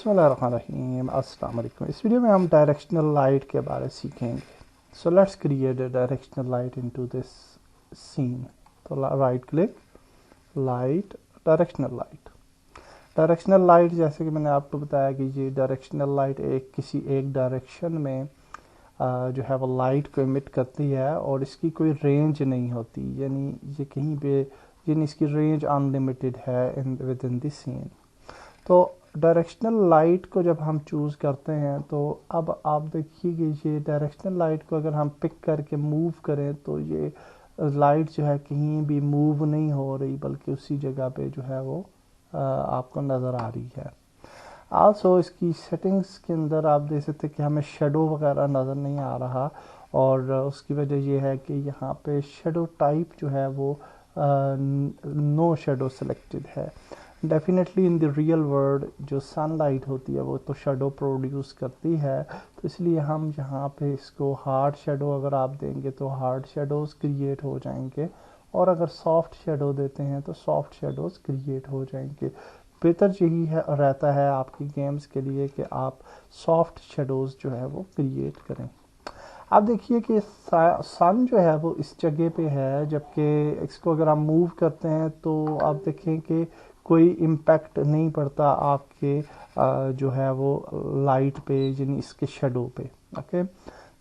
بسم اللہ الرحمن الرحیم، السلام علیکم۔ اس ویڈیو میں ہم ڈائریکشنل لائٹ کے بارے سیکھیں گے۔ So let's create a directional light into this scene. تو right click, light, directional light. Directional light جیسے کہ میں نے آپ کو بتایا کہ یہ ڈائریکشنل لائٹ کسی ایک ڈائریکشن میں جو ہے وہ لائٹ کو امٹ کرتی ہے اور اس کی کوئی رینج نہیں ہوتی، یعنی یہ کہیں پہ، یعنی اس کی رینج ان لمیٹڈ ہے ود ان دی سین۔ تو ڈائریکشنل لائٹ کو جب ہم چوز کرتے ہیں تو اب آپ دیکھیے کہ یہ ڈائریکشنل لائٹ کو اگر ہم پک کر کے موو کریں تو یہ لائٹ جو ہے کہیں بھی موو نہیں ہو رہی، بلکہ اسی جگہ پہ جو ہے وہ آپ کو نظر آ رہی ہے۔ آلسو اس کی سیٹنگز کے اندر آپ دیکھ سکتے کہ ہمیں شیڈو وغیرہ نظر نہیں آ رہا، اور اس کی وجہ یہ ہے کہ یہاں پہ شیڈو ٹائپ جو ہے وہ نو شیڈو سلیکٹڈ ہے۔ Definitely in the real world جو سن لائٹ ہوتی ہے وہ تو شیڈو پروڈیوس کرتی ہے، تو اس لیے ہم یہاں پہ اس کو ہارڈ شیڈو اگر آپ دیں گے تو ہارڈ شیڈوز کریٹ ہو جائیں گے، اور اگر سافٹ شیڈو دیتے ہیں تو سافٹ شیڈوز کریٹ ہو جائیں گے۔ بہتر یہی رہتا ہے آپ کی گیمز کے لیے کہ آپ سافٹ شیڈوز جو ہے وہ کریٹ کریں۔ اب دیکھیے کہ سن جو ہے وہ اس جگہ پہ ہے، جبکہ اس کو اگر ہم موو کرتے ہیں تو آپ دیکھیں کہ کوئی امپیکٹ نہیں پڑتا آپ کے جو ہے وہ لائٹ پہ، یعنی اس کے شیڈو پہ۔ اوکے،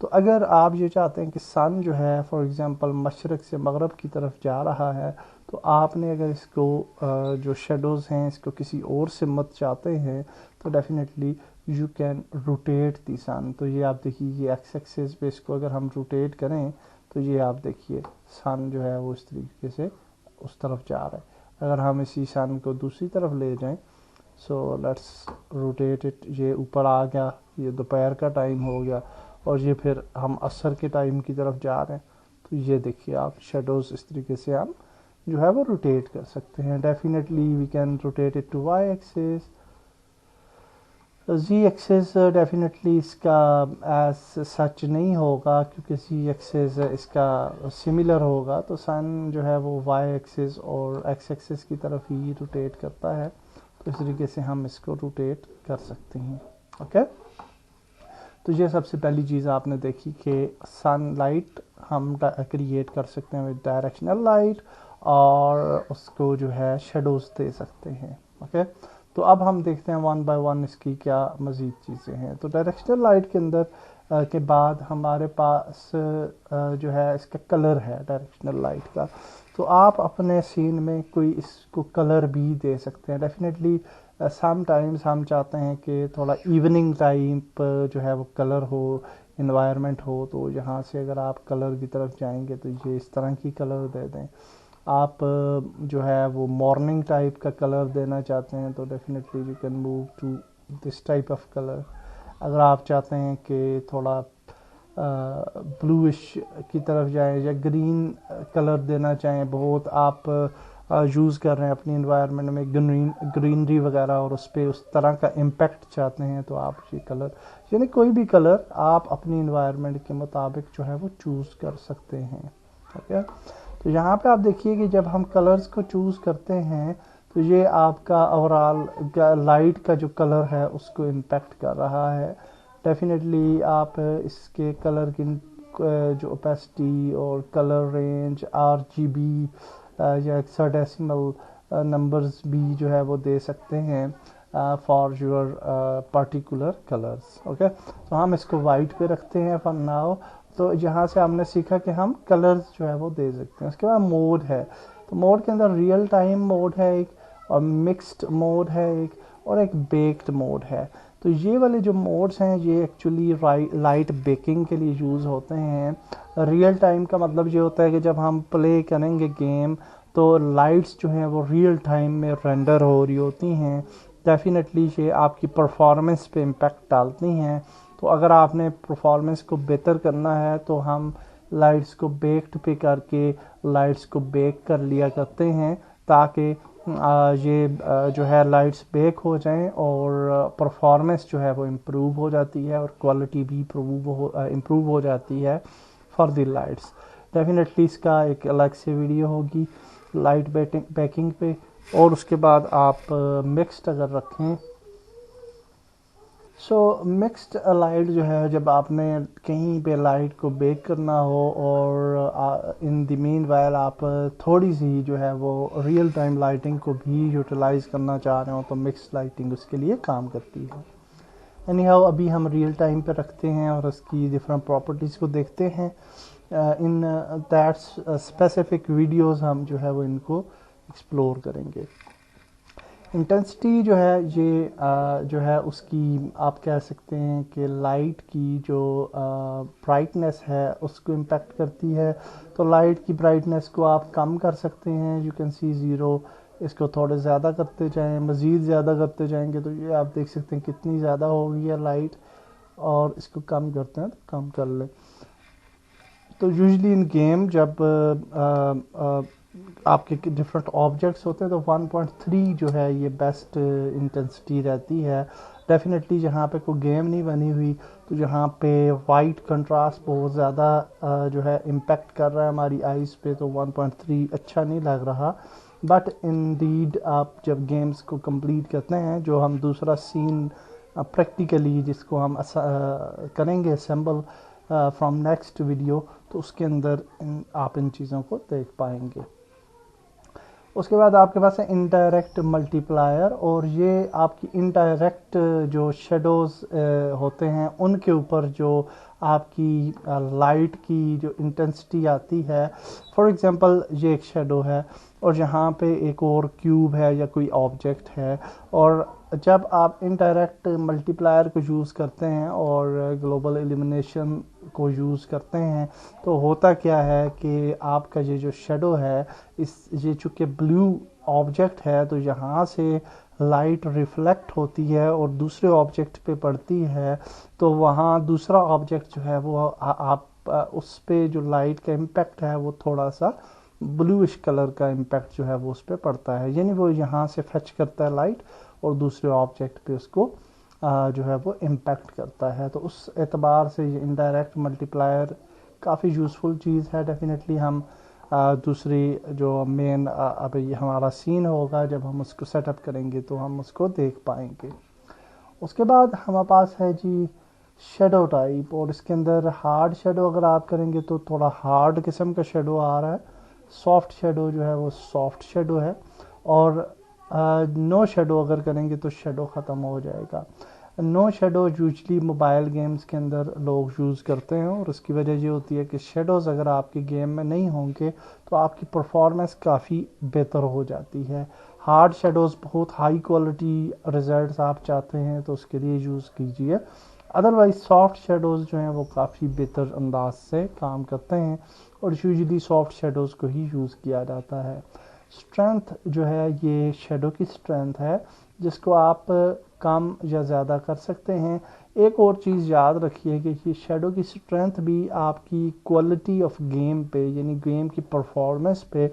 تو اگر آپ یہ چاہتے ہیں کہ سن جو ہے فار ایگزامپل مشرق سے مغرب کی طرف جا رہا ہے، تو آپ نے اگر اس کو جو شیڈوز ہیں اس کو کسی اور سمت چاہتے ہیں تو ڈیفینیٹلی یو کین روٹیٹ دی سن۔ تو یہ آپ دیکھیے یہ ایکس ایکسس پہ اس کو اگر ہم روٹیٹ کریں تو یہ آپ دیکھیے سن جو ہے وہ اس طریقے سے اس طرف جا رہا ہے۔ اگر ہم اسی سن کو دوسری طرف لے جائیں، سو لیٹس روٹیٹ اٹ، یہ اوپر آ گیا، یہ دوپہر کا ٹائم ہو گیا، اور یہ پھر ہم عصر کے ٹائم کی طرف جا رہے ہیں، تو یہ دیکھیے آپ شیڈوز اس طریقے سے ہم جو ہے وہ روٹیٹ کر سکتے ہیں۔ Definitely we can rotate it to Y axis, Z axis definitely اس کا ایز سچ نہیں ہوگا کیونکہ زی ایکسس اس کا سملر ہوگا، تو سن جو ہے وہ وائی ایکسس اور ایکس ایکسس کی طرف ہی روٹیٹ کرتا ہے، تو اس طریقے سے ہم اس کو روٹیٹ کر سکتے ہیں۔ اوکے، تو یہ سب سے پہلی چیز آپ نے دیکھی کہ سن لائٹ ہم کریٹ کر سکتے ہیں ود ڈائریکشنل لائٹ، اور اس کو جو ہے شیڈوز دے سکتے ہیں۔ اوکے، تو اب ہم دیکھتے ہیں ون بائی ون اس کی کیا مزید چیزیں ہیں۔ تو ڈائریکشنل لائٹ کے اندر کے بعد ہمارے پاس جو ہے اس کا کلر ہے ڈائریکشنل لائٹ کا، تو آپ اپنے سین میں کوئی اس کو کلر بھی دے سکتے ہیں۔ ڈیفینیٹلی سم ٹائمز ہم چاہتے ہیں کہ تھوڑا ایوننگ ٹائپ جو ہے وہ کلر ہو، انوائرمنٹ ہو، تو یہاں سے اگر آپ کلر کی طرف جائیں گے تو یہ اس طرح کی کلر دے دیں۔ آپ جو ہے وہ مارننگ ٹائپ کا کلر دینا چاہتے ہیں تو definitely you can move to this type of colour. اگر آپ چاہتے ہیں کہ تھوڑا بلوئش کی طرف جائیں یا گرین کلر دینا چاہیں، بہت آپ یوز کر رہے ہیں اپنی انوائرمنٹ میں گرینری وغیرہ، اور اس پہ اس طرح کا امپیکٹ چاہتے ہیں، تو آپ یہ کلر، یعنی کوئی بھی کلر آپ اپنی انوائرمنٹ کے مطابق جو ہے وہ چوز کر سکتے ہیں۔ اوکے، تو یہاں پہ آپ دیکھیے کہ جب ہم کلرز کو چوز کرتے ہیں تو یہ آپ کا اوورال لائٹ کا جو کلر ہے اس کو امپیکٹ کر رہا ہے۔ ڈیفینیٹلی آپ اس کے کلر کی جو اوپیسٹی اور کلر رینج RGB یا ہیکساڈیسیمل نمبرز بھی جو ہے وہ دے سکتے ہیں for your particular colours. Okay, تو ہم اس کو وائٹ پہ رکھتے ہیں فار ناؤ۔ تو یہاں سے ہم نے سیکھا کہ ہم کلرز جو ہے وہ دے سکتے ہیں۔ اس کے بعد موڈ ہے، تو موڈ کے اندر ریئل ٹائم موڈ ہے ایک، اور مکسڈ موڈ ہے ایک، اور ایک بیکڈ موڈ ہے۔ تو یہ والے جو موڈز ہیں یہ ایکچولی لائٹ بیکنگ کے لیے یوز ہوتے ہیں۔ ریئل ٹائم کا مطلب یہ ہوتا ہے کہ جب ہم پلے کریں گے گیم تو لائٹس جو ہیں وہ ریئل ٹائم میں رینڈر ہو رہی ہوتی ہیں۔ ڈیفینیٹلی یہ آپ کی پرفارمنس پہ امپیکٹ ڈالتی ہیں، تو اگر آپ نے پرفارمنس کو بہتر کرنا ہے تو ہم لائٹس کو بیکڈ پہ کر کے لائٹس کو بیک کر لیا کرتے ہیں، تاکہ یہ جو ہے لائٹس بیک ہو جائیں اور پرفارمنس جو ہے وہ امپروو ہو جاتی ہے، اور کوالٹی بھی امپروو ہو جاتی ہے فار دی لائٹس۔ ڈیفینیٹلی اس کا ایک الگ سے ویڈیو ہوگی لائٹ بیکنگ پہ، اور اس کے بعد آپ مکسڈ اگر رکھیں سو مکسڈ لائٹ جو ہے جب آپ نے کہیں پہ لائٹ کو بیک کرنا ہو اور ان دی مین وائل آپ تھوڑی سی جو ہے وہ ریئل ٹائم لائٹنگ کو بھی یوٹیلائز کرنا چاہ رہے ہوں تو مکسڈ لائٹنگ اس کے لیے کام کرتی ہے. اینی ہاؤ ابھی ہم ریئل ٹائم پہ رکھتے ہیں اور اس کی ڈفرینٹ پراپرٹیز کو دیکھتے ہیں. ان دیٹس اسپیسیفک ویڈیوز ہم جو ہے وہ ان کو ایکسپلور کریں گے. انٹینسٹی جو ہے یہ جو ہے اس کی آپ کہہ سکتے ہیں کہ لائٹ کی جو برائٹنیس ہے اس کو امپیکٹ کرتی ہے. تو لائٹ کی برائٹنیس کو آپ کم کر سکتے ہیں. You can see 0. اس کو تھوڑے زیادہ کرتے جائیں, مزید زیادہ کرتے جائیں گے تو یہ آپ دیکھ سکتے ہیں کتنی زیادہ ہو گئی ہے لائٹ, اور اس کو کم کرتے ہیں تو کم کر لیں. تو یوزلی ان گیم جب آپ کے ڈفرینٹ آبجیکٹس ہوتے ہیں تو 1.3 جو ہے یہ بیسٹ انٹینسٹی رہتی ہے. ڈیفینیٹلی جہاں پہ کوئی گیم نہیں بنی ہوئی تو جہاں پہ وائٹ کنٹراسٹ بہت زیادہ جو ہے امپیکٹ کر رہا ہے ہماری آئیز پہ تو 1.3 اچھا نہیں لگ رہا. بٹ انڈیڈ آپ جب گیمز کو کمپلیٹ کرتے ہیں, جو ہم دوسرا سین پریکٹیکلی جس کو ہم کریں گے اسمبل فرام نیکسٹ ویڈیو, تو اس کے اندر آپ ان چیزوں کو دیکھ پائیں گے. اس کے بعد آپ کے پاس ہے انڈائریکٹ ملٹی پلائر, اور یہ آپ کی انڈائریکٹ جو شیڈوز ہوتے ہیں ان کے اوپر جو آپ کی لائٹ کی جو انٹینسٹی آتی ہے. فار ایگزامپل یہ ایک شیڈو ہے اور یہاں پہ ایک اور کیوب ہے یا کوئی آبجیکٹ ہے, اور جب آپ انڈائریکٹ ملٹی پلائر کو یوز کرتے ہیں اور گلوبل ایلیمنیشن کو یوز کرتے ہیں تو ہوتا کیا ہے کہ آپ کا یہ جو شیڈو ہے یہ چونکہ بلیو آبجیکٹ ہے تو یہاں سے لائٹ ریفلیکٹ ہوتی ہے اور دوسرے آبجیکٹ پہ پڑتی ہے, تو وہاں دوسرا آبجیکٹ جو ہے وہ آپ اس پہ جو لائٹ کا امپیکٹ ہے وہ تھوڑا سا بلوئش کلر کا امپیکٹ جو ہے وہ اس پہ پڑتا ہے. یعنی وہ یہاں سے فیچ کرتا ہے لائٹ اور دوسرے آبجیکٹ پہ اس کو جو ہے وہ امپیکٹ کرتا ہے. تو اس اعتبار سے یہ انڈائریکٹ ملٹی پلائر کافی یوزفل چیز ہے. ڈیفینیٹلی ہم دوسری جو مین ابھی ہمارا سین ہوگا جب ہم اس کو سیٹ اپ کریں گے تو ہم اس کو دیکھ پائیں گے. اس کے بعد ہمارے پاس ہے جی شیڈو ٹائپ, اور اس کے اندر ہارڈ شیڈو اگر آپ کریں گے تو تھوڑا ہارڈ قسم کا شیڈو آ رہا ہے. سافٹ شیڈو جو ہے وہ سافٹ شیڈو ہے, اور نو شیڈو اگر کریں گے تو شیڈو ختم ہو جائے گا. نو شیڈو یوزلی موبائل گیمز کے اندر لوگ یوز کرتے ہیں, اور اس کی وجہ یہ ہوتی ہے کہ شیڈوز اگر آپ کے گیم میں نہیں ہوں گے تو آپ کی پرفارمنس کافی بہتر ہو جاتی ہے. ہارڈ شیڈوز بہت ہائی کوالٹی ریزلٹس آپ چاہتے ہیں تو اس کے لیے یوز کیجیے. ادروائز سافٹ شیڈوز جو ہیں وہ کافی بہتر انداز سے کام کرتے ہیں, اور یوزلی سافٹ شیڈوز کو ہی یوز کیا جاتا ہے. اسٹرینتھ جو ہے یہ شیڈو کی اسٹرینتھ ہے جس کو آپ کم یا زیادہ کر سکتے ہیں. ایک اور چیز یاد رکھیے کہ یہ شیڈو کی اسٹرینتھ بھی آپ کی کوالٹی آف گیم پہ یعنی گیم کی پرفارمنس پہ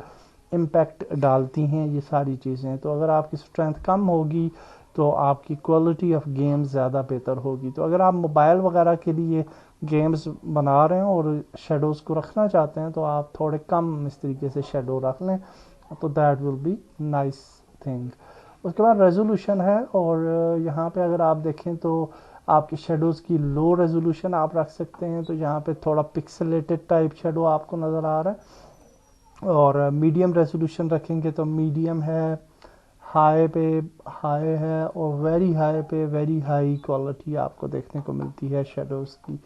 امپیکٹ ڈالتی ہیں یہ ساری چیزیں. تو اگر آپ کی اسٹرینتھ کم ہوگی تو آپ کی کوالٹی آف گیم زیادہ بہتر ہوگی. تو اگر آپ موبائل وغیرہ کے لیے گیمز بنا رہے ہیں اور شیڈوز کو رکھنا چاہتے ہیں تو آپ تھوڑے کم اس طریقے سے شیڈو رکھ لیں تو that will be nice thing. اس کے بعد ریزولوشن ہے, اور یہاں پہ اگر آپ دیکھیں تو آپ کی شیڈوز کی لو ریزولوشن آپ رکھ سکتے ہیں, تو یہاں پہ تھوڑا پکسلیٹڈ ٹائپ شیڈو آپ کو نظر آ رہا ہے. اور میڈیم ریزولوشن رکھیں گے تو میڈیم ہے, ہائی پہ ہائی ہے, اور ویری ہائی پہ ویری ہائی کوالٹی آپ کو دیکھنے کو ملتی ہے شیڈوز کی.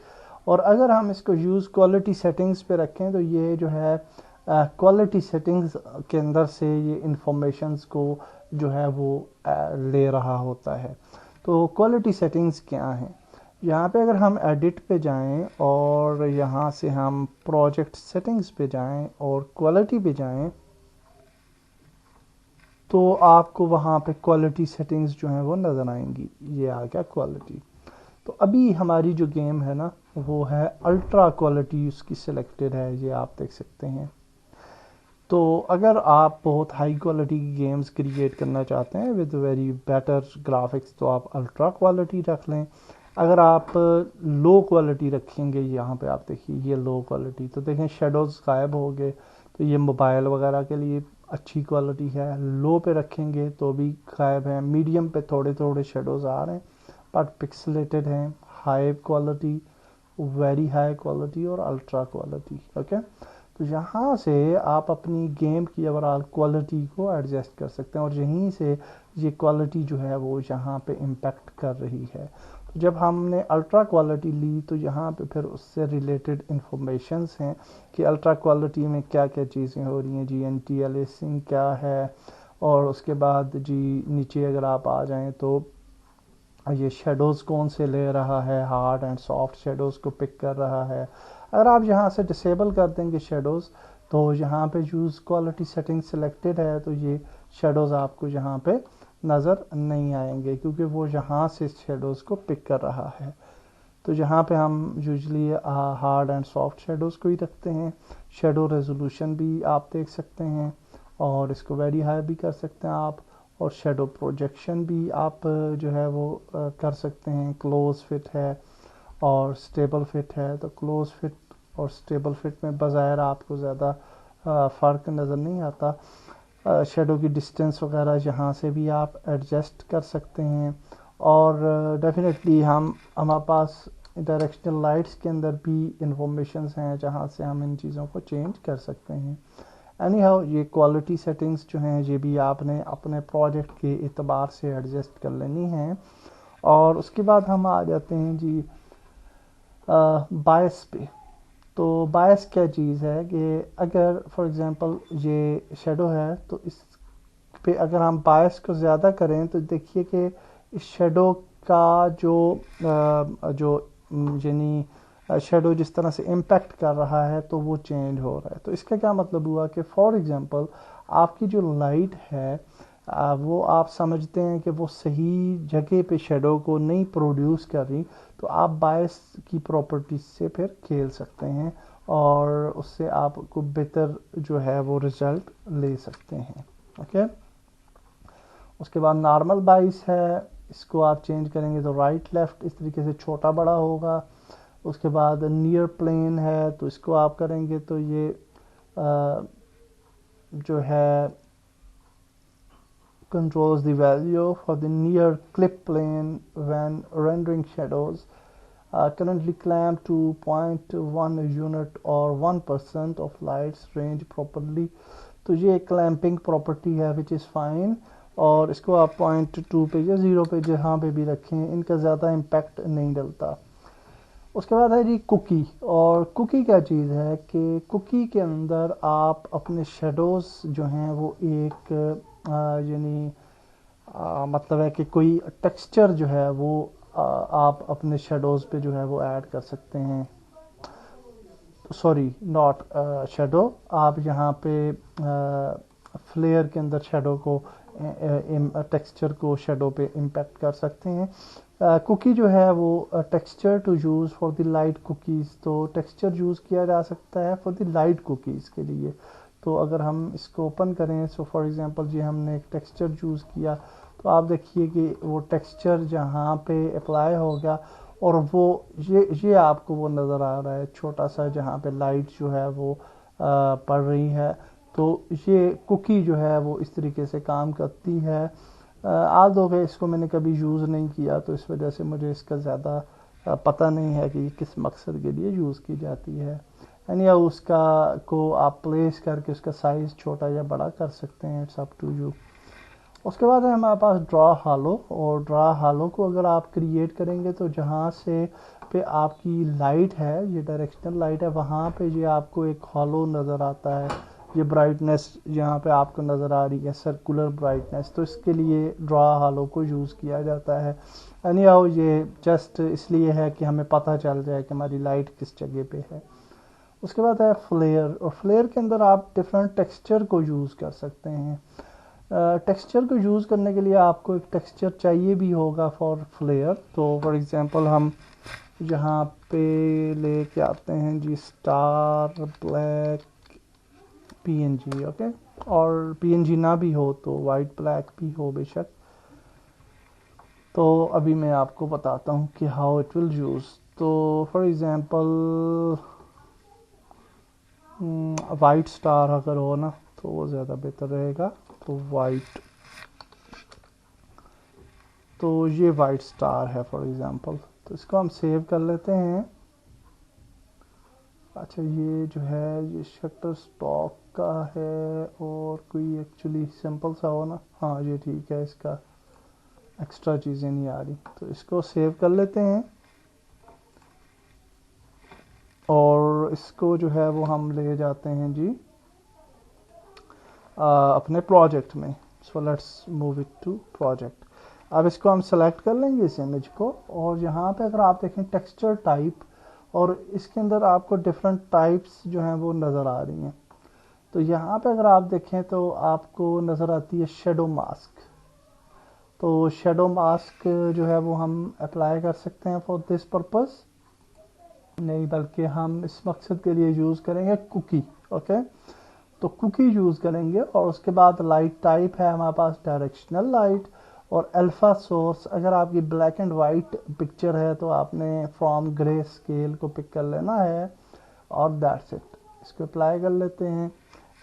اور اگر ہم اس کو یوز کوالٹی سیٹنگز پہ رکھیں تو یہ جو ہے کوالٹی سیٹنگز کے اندر سے یہ انفارمیشنز کو جو ہے وہ لے رہا ہوتا ہے. تو کوالٹی سیٹنگز کیا ہیں, یہاں پہ اگر ہم ایڈٹ پہ جائیں اور یہاں سے ہم پروجیکٹ سیٹنگز پہ جائیں اور کوالٹی پہ جائیں تو آپ کو وہاں پہ کوالٹی سیٹنگز جو ہیں وہ نظر آئیں گی. یہ آ گیا کوالٹی. تو ابھی ہماری جو گیم ہے نا وہ ہے الٹرا کوالٹی اس کی سلیکٹڈ ہے, یہ آپ دیکھ سکتے ہیں. تو اگر آپ بہت ہائی کوالٹی کی گیمز کریٹ کرنا چاہتے ہیں ود ویری بیٹر گرافکس تو آپ الٹرا کوالٹی رکھ لیں. اگر آپ لو کوالٹی رکھیں گے, یہاں پہ آپ دیکھیے یہ لو کوالٹی, تو دیکھیں شیڈوز غائب ہو گئے, تو یہ موبائل وغیرہ کے لیے اچھی کوالٹی ہے. لو پہ رکھیں گے تو بھی غائب ہیں. میڈیم پہ تھوڑے تھوڑے شیڈوز آ رہے ہیں, بٹ پکسلیٹڈ ہیں، high quality, very high quality اور الٹرا کوالٹی. اوکے، تو یہاں سے آپ اپنی گیم کی اوور آل کوالٹی کو ایڈجسٹ کر سکتے ہیں، اور یہیں سے یہ کوالٹی جو ہے وہ یہاں پہ امپیکٹ کر رہی ہے. تو جب ہم نے الٹرا کوالٹی لی تو یہاں پہ پھر اس سے ریلیٹڈ انفارمیشنس ہیں کہ الٹرا کوالٹی میں کیا کیا چیزیں ہو رہی ہیں، جی این ٹی الیسنگ کیا ہے، اور اس کے بعد جی نیچے اگر آپ آ جائیں تو یہ شیڈوز کون سے لے رہا ہے، ہارڈ اینڈ سافٹ شیڈوز کو پک کر رہا ہے. اگر آپ یہاں سے ڈسیبل کر دیں گے شیڈوز تو یہاں پہ یوز کوالٹی سیٹنگ سلیکٹڈ ہے تو یہ شیڈوز آپ کو یہاں پہ نظر نہیں آئیں گے کیونکہ وہ یہاں سے شیڈوز کو پک کر رہا ہے. تو یہاں پہ ہم usually hard and soft shadows کو ہی رکھتے ہیں. شیڈو ریزولوشن بھی آپ دیکھ سکتے ہیں اور اس کو ویری ہائی بھی کر سکتے ہیں آپ، اور شیڈو پروجیکشن بھی آپ جو ہے وہ کر سکتے ہیں. کلوز فٹ ہے اور اسٹیبل فٹ ہے، تو کلوز فٹ اور اسٹیبل فٹ میں بظاہر آپ کو زیادہ فرق نظر نہیں آتا. شیڈو کی ڈسٹینس وغیرہ یہاں سے بھی آپ ایڈجسٹ کر سکتے ہیں. اور ڈیفینیٹلی ہمارے پاس ڈائریکشنل لائٹس کے اندر بھی انفارمیشنز ہیں جہاں سے ہم ان چیزوں کو چینج کر سکتے ہیں. اینی ہاؤ یہ کوالٹی سیٹنگز جو ہیں یہ بھی آپ نے اپنے پروجیکٹ کے اعتبار سے ایڈجسٹ کر لینی ہیں. اور اس کے بعد ہم آ جاتے ہیں جی بائس پہ. تو بائس کیا چیز ہے کہ اگر فار ایگزامپل یہ شیڈو ہے تو اس پہ اگر ہم بائس کو زیادہ کریں تو دیکھیے کہ اس شیڈو کا جو یعنی شیڈو جس طرح سے امپیکٹ کر رہا ہے تو وہ چینج ہو رہا ہے. تو اس کا کیا مطلب ہوا کہ فار ایگزامپل آپ کی جو لائٹ ہے وہ آپ سمجھتے ہیں کہ وہ صحیح جگہ پہ شیڈو کو نہیں پروڈیوس کر رہی، تو آپ بائس کی پراپرٹیز سے پھر کھیل سکتے ہیں اور اس سے آپ کو بہتر جو ہے وہ رزلٹ لے سکتے ہیں. اوکے، اس کے بعد نارمل بائس ہے، اس کو آپ چینج کریں گے تو رائٹ لیفٹ اس طریقے سے چھوٹا بڑا ہوگا. اس کے بعد نیئر پلین ہے تو اس کو آپ کریں گے تو یہ جو ہے controls the value for the near clip plane when rendering shadows currently clamped to 0.1 unit or 1% of lights range properly. تو یہ کلیمپنگ پراپرٹی ہے which is fine، اور اس کو آپ 0.2 پہ یا 0 پہ جہاں پہ بھی رکھیں ان کا زیادہ امپیکٹ نہیں ڈلتا. اس کے بعد ہے جی کوکی. اور کوکی کیا چیز ہے کہ کوکی کے اندر آپ اپنے شیڈوز جو ہیں وہ ایک یعنی مطلب ہے کہ کوئی ٹیکسچر جو ہے وہ آپ اپنے شیڈوز پہ جو ہے وہ ایڈ کر سکتے ہیں. سوری ناٹ شیڈو، آپ یہاں پہ فلیئر کے اندر شیڈو کو ٹیکسچر کو شیڈو پہ امپیکٹ کر سکتے ہیں. کوکی جو ہے وہ texture to use for the light cookies, تو ٹیکسچر یوز کیا جا سکتا ہے فار دی لائٹ کوکیز کے لیے. تو اگر ہم اس کو اوپن کریں سو فار ایگزامپل جی ہم نے ایک ٹیکسچر یوز کیا تو آپ دیکھیے کہ وہ ٹیکسچر جہاں پہ اپلائی ہو گیا اور وہ یہ آپ کو وہ نظر آ رہا ہے چھوٹا سا جہاں پہ لائٹ جو ہے وہ پڑ رہی ہے. تو یہ کوکی جو ہے وہ اس طریقے سے کام کرتی ہے. آج ہو گئے اس کو میں نے کبھی یوز نہیں کیا تو اس وجہ سے مجھے اس کا زیادہ پتہ نہیں ہے کہ یہ کس مقصد کے لیے یوز کی جاتی ہے. یعنی اس کا کو آپ پلیس کر کے اس کا سائز چھوٹا یا بڑا کر سکتے ہیں، اٹس اپ ٹو یو. اس کے بعد ہے ہمارے پاس ڈرا ہالو. اور ڈرا ہالو کو اگر آپ کریٹ کریں گے تو جہاں سے پہ آپ کی لائٹ ہے یہ ڈائریکشنل لائٹ ہے وہاں پہ یہ آپ کو ایک ہالو نظر آتا ہے. یہ برائٹنس یہاں پہ آپ کو نظر آ رہی ہے سرکولر برائٹنس، تو اس کے لیے ڈرا ہالو کو یوز کیا جاتا ہے. اینی ہاؤ یہ جسٹ اس لیے ہے کہ ہمیں پتہ چل جائے کہ ہماری لائٹ کس جگہ پہ ہے. اس کے بعد ہے فلیئر. اور فلیئر کے اندر آپ ڈفرینٹ ٹیکسچر کو یوز کر سکتے ہیں. ٹیکسچر کو یوز کرنے کے لیے آپ کو ایک ٹیکسچر چاہیے بھی ہوگا فار فلیئر. تو فار ایگزامپل ہم یہاں پہ لے کے آتے ہیں جی اسٹار بلیک پی این جی. اوکے، اور پی این جی نہ بھی ہو تو وائٹ بلیک بھی ہو بے شک. تو ابھی میں آپ کو بتاتا ہوں کہ ہاؤ اٹ ول یوز. تو فار ایگزامپل وائٹ اسٹار اگر ہو نا تو وہ زیادہ بہتر رہے گا. تو وائٹ تو یہ وائٹ سٹار ہے فار ایگزامپل، تو اس کو ہم سیو کر لیتے ہیں. اچھا یہ جو ہے یہ شٹر اسٹاک کا ہے، اور کوئی ایکچولی سمپل سا ہو نا، ہاں یہ ٹھیک ہے، اس کا ایکسٹرا چیزیں نہیں آ رہی، تو اس کو سیو کر لیتے ہیں. اور اس کو جو ہے وہ ہم لے جاتے ہیں جی اپنے پروجیکٹ میں. So let's move it to project. اب اس کو ہم سلیکٹ کر لیں گے اس امیج کو، اور یہاں پہ اگر آپ دیکھیں ٹیکسچر ٹائپ، اور اس کے اندر آپ کو ڈفرینٹ ٹائپس جو ہیں وہ نظر آ رہی ہیں. تو یہاں پہ اگر آپ دیکھیں تو آپ کو نظر آتی ہے شیڈو ماسک. تو شیڈو ماسک جو ہے وہ ہم اپلائی کر سکتے ہیں فار دس پرپز، نہیں بلکہ ہم اس مقصد کے لیے یوز کریں گے کوکی. اوکے، تو کوکی یوز کریں گے. اور اس کے بعد لائٹ ٹائپ ہے ہمارے پاس ڈائریکشنل لائٹ، اور الفا سورس. اگر آپ کی بلیک اینڈ وائٹ پکچر ہے تو آپ نے فرام گرے اسکیل کو پک کر لینا ہے، اور دیٹس اٹ. اس کو اپلائی کر لیتے ہیں.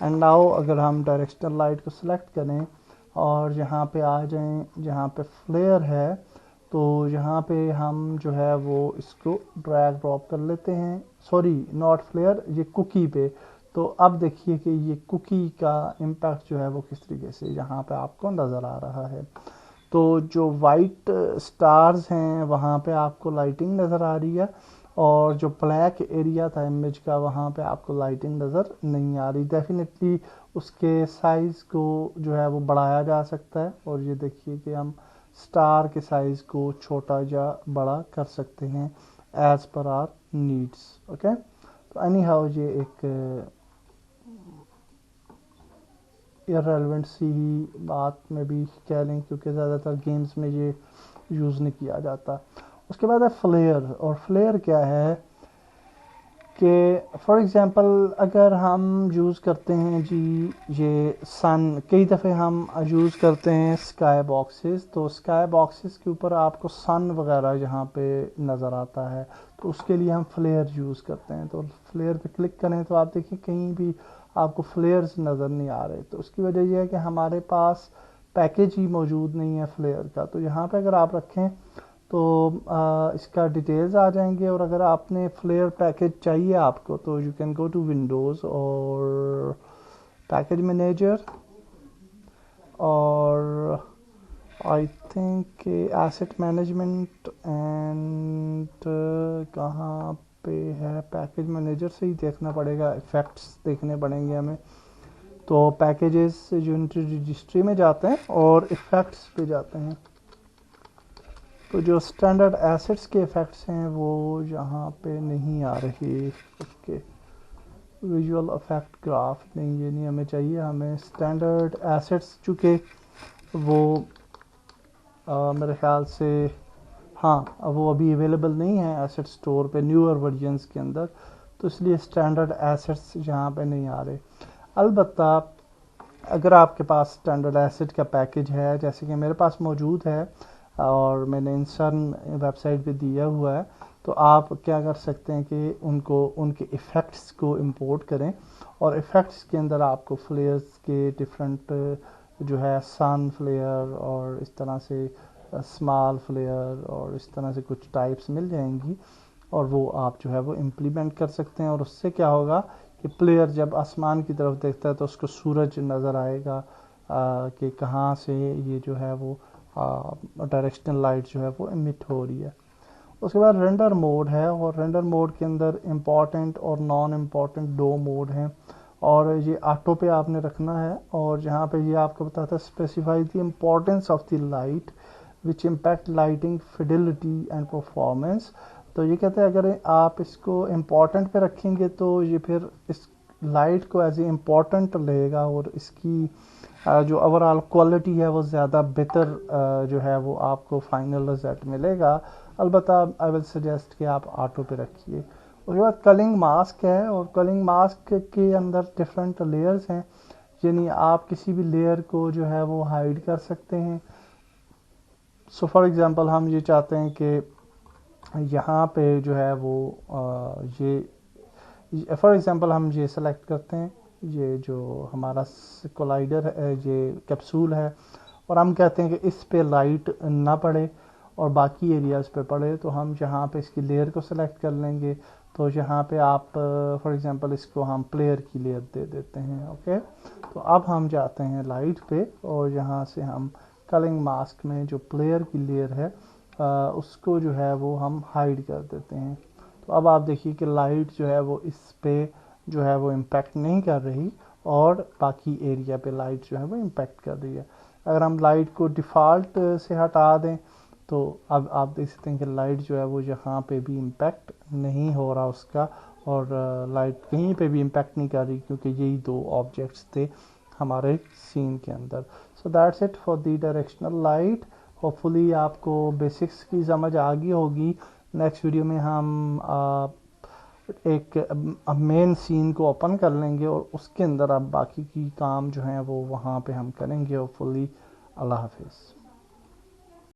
اینڈ ناؤ اگر ہم ڈائریکشنل لائٹ کو سلیکٹ کریں اور یہاں پہ آ جائیں جہاں پہ فلیئر ہے، تو یہاں پہ ہم جو ہے وہ اس کو ڈریگ ڈراپ کر لیتے ہیں. سوری ناٹ فلیئر، یہ کوکی پہ. تو اب دیکھیے کہ یہ کوکی کا امپیکٹ جو ہے وہ کس طریقے سے یہاں پہ آپ کو نظر آ رہا ہے. تو جو وائٹ سٹارز ہیں وہاں پہ آپ کو لائٹنگ نظر آ رہی ہے، اور جو بلیک ایریا تھا امیج کا وہاں پہ آپ کو لائٹنگ نظر نہیں آ رہی. ڈیفینیٹلی اس کے سائز کو جو ہے وہ بڑھایا جا سکتا ہے، اور یہ دیکھیے کہ ہم سٹار کے سائز کو چھوٹا یا بڑا کر سکتے ہیں as per our needs. Okay, تو اینی ہاؤ یہ ایک ریلیونٹ سی ہی بات میں بھی کہہ لیں، کیونکہ زیادہ تر گیمز میں یہ یوز نہیں کیا جاتا. اس کے بعد ہے فلیئر. اور فلیئر کیا ہے کہ فار ایگزامپل اگر ہم یوز کرتے ہیں جی یہ سن، کئی دفعے ہم یوز کرتے ہیں اسکائی باکسز. تو اسکائی باکسز کے اوپر آپ کو سن وغیرہ یہاں پہ نظر آتا ہے، تو اس کے لیے ہم فلیئر یوز کرتے ہیں. تو فلیئر پہ کلک کریں تو آپ دیکھیں کہیں بھی آپ کو فلیئرز نظر نہیں آ رہے. تو اس کی وجہ یہ ہے کہ ہمارے پاس پیکیج ہی موجود نہیں ہے فلیئر کا. تو یہاں پہ اگر آپ رکھیں تو اس کا ڈیٹیلز آ جائیں گے. اور اگر آپ نے فلیئر پیکیج چاہیے آپ کو تو you can go to Windows اور پیکیج مینیجر، اور I think asset management, and کہاں پہ ہے پیکیج مینیجر سے ہی دیکھنا پڑے گا، ایفیکٹس دیکھنے پڑیں گے ہمیں. تو پیکیجز یونٹی رجسٹری میں جاتے ہیں اور ایفیکٹس پہ جاتے ہیں. تو جو اسٹینڈرڈ ایسٹس کے ایفیکٹس ہیں وہ یہاں پہ نہیں آ رہے. اوکے، ویژول افیکٹ گراف نہیں، یہ نہیں ہمیں چاہیے. ہمیں اسٹینڈرڈ ایسٹس چونکہ وہ میرے خیال سے ہاں وہ ابھی اویلیبل نہیں ہے ایسٹ اسٹور پہ نیور ورژنس کے اندر، تو اس لیے اسٹینڈرڈ ایسٹس یہاں پہ نہیں آ رہے. البتہ اگر آپ کے پاس اسٹینڈرڈ ایسٹ کا پیکیج ہے جیسے کہ میرے پاس موجود ہے اور میں نے انسرن ویب سائٹ پہ دیا ہوا ہے، تو آپ کیا کر سکتے ہیں کہ ان کے ایفیکٹس کو امپورٹ کریں، اور ایفیکٹس کے اندر آپ کو فلیئرز کے ڈفرینٹ جو ہے سن فلیئر اور اس طرح سے اسمال فلیئر اور اس طرح سے کچھ ٹائپس مل جائیں گی، اور وہ آپ جو ہے وہ امپلیمنٹ کر سکتے ہیں. اور اس سے کیا ہوگا کہ پلیئر جب آسمان کی طرف دیکھتا ہے تو اس کو سورج نظر آئے گا کہ کہاں سے یہ جو ہے وہ ڈائریکشنل لائٹ جو ہے وہ امٹ ہو رہی ہے. اس کے بعد رینڈر موڈ ہے، اور رینڈر موڈ کے اندر امپورٹنٹ اور نان امپورٹنٹ دو موڈ ہیں، اور یہ آٹو پہ آپ نے رکھنا ہے. اور جہاں پہ یہ آپ کو بتاتا ہے specify the importance of the light which impact lighting fidelity and performance. تو یہ کہتے ہیں اگر آپ اس کو امپورٹنٹ پہ رکھیں گے تو یہ پھر اس لائٹ کو ایز اے امپورٹنٹ لے گا، اور اس کی جو اوور آل کوالٹی ہے وہ زیادہ بہتر جو ہے وہ آپ کو فائنل رزلٹ ملے گا. البتہ آئی ول سجیسٹ کہ آپ آٹو پہ رکھیے. اس کے بعد کلنگ ماسک ہے، اور کلنگ ماسک کے اندر ڈفرینٹ لیئرز ہیں، یعنی آپ کسی بھی لیئر کو جو ہے وہ ہائیڈ کر سکتے ہیں. سو فار ایگزامپل ہم یہ چاہتے ہیں کہ یہاں پہ جو ہے وہ یہ فار ایگزامپل ہم یہ سلیکٹ کرتے ہیں، یہ جو ہمارا کولائڈر ہے، یہ کیپسول ہے، اور ہم کہتے ہیں کہ اس پہ لائٹ نہ پڑے اور باقی ایریاز پہ پڑے، تو ہم جہاں پہ اس کی لیئر کو سلیکٹ کر لیں گے، تو یہاں پہ آپ فار ایگزامپل اس کو ہم پلیئر کی لیئر دے دیتے ہیں. اوکے، تو اب ہم جاتے ہیں لائٹ پہ اور یہاں سے ہم کلنگ ماسک میں جو پلیئر کی لیئر ہے اس کو جو ہے وہ ہم ہائیڈ کر دیتے ہیں. تو اب آپ دیکھیے کہ لائٹ جو ہے وہ اس پہ جو ہے وہ امپیکٹ نہیں کر رہی اور باقی ایریا پہ لائٹ جو ہے وہ امپیکٹ کر رہی ہے. اگر ہم لائٹ کو ڈیفالٹ سے ہٹا دیں تو اب آپ دیکھ سکتے ہیں کہ لائٹ جو ہے وہ یہاں پہ بھی امپیکٹ نہیں ہو رہا اس کا، اور لائٹ کہیں پہ بھی امپیکٹ نہیں کر رہی کیونکہ یہی دو آبجیکٹس تھے ہمارے سین کے اندر. So that's it for the directional light. Hopefully آپ کو بیسکس کی سمجھ آ گئی ہوگی. نیکسٹ ویڈیو میں ہم ایک مین سین کو اوپن کر لیں گے اور اس کے اندر اب باقی کی کام جو ہیں وہ وہاں پہ ہم کریں گے. ہوپ فلی اللہ حافظ.